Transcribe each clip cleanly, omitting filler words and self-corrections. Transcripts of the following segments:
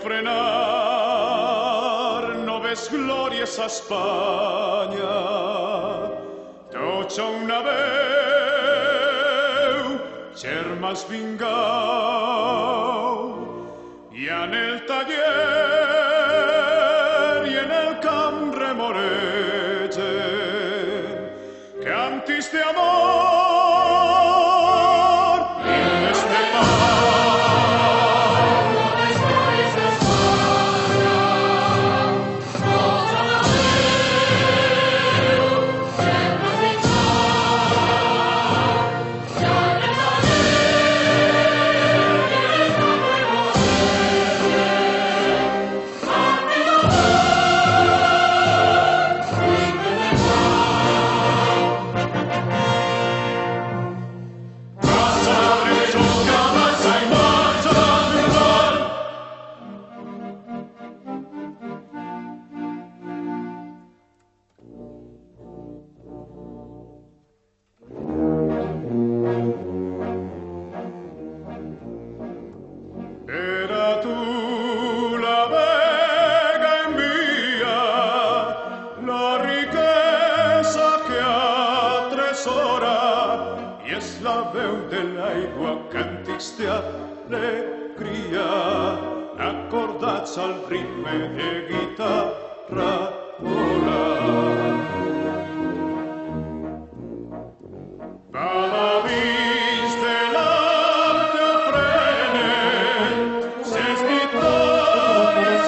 frenar, no ves gloria esa Espanya. Tots a una veu, germans vingau, i en el taller i en el camp remoregen, cantis de amor, himnes de paz. Era tu la vega envia, la riquesa que atresora, i és la veu de l'aigua, càntics d'alegria, acordats al ritme de guitarra vola. Paladins de l'art aprenen ses victòries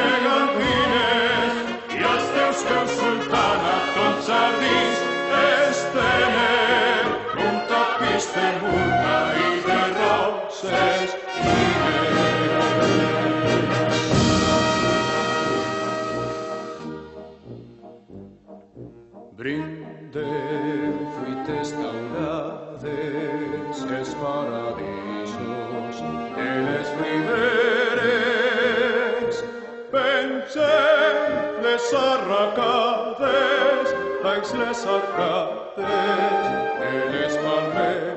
gegantines, i els teus peus sultana tots jardins estenen un tapís de murta i de roses fines. Brindem fruites daurades, els paradisos de les riberes, pengem les arracades, baix les arcades de les palmeres.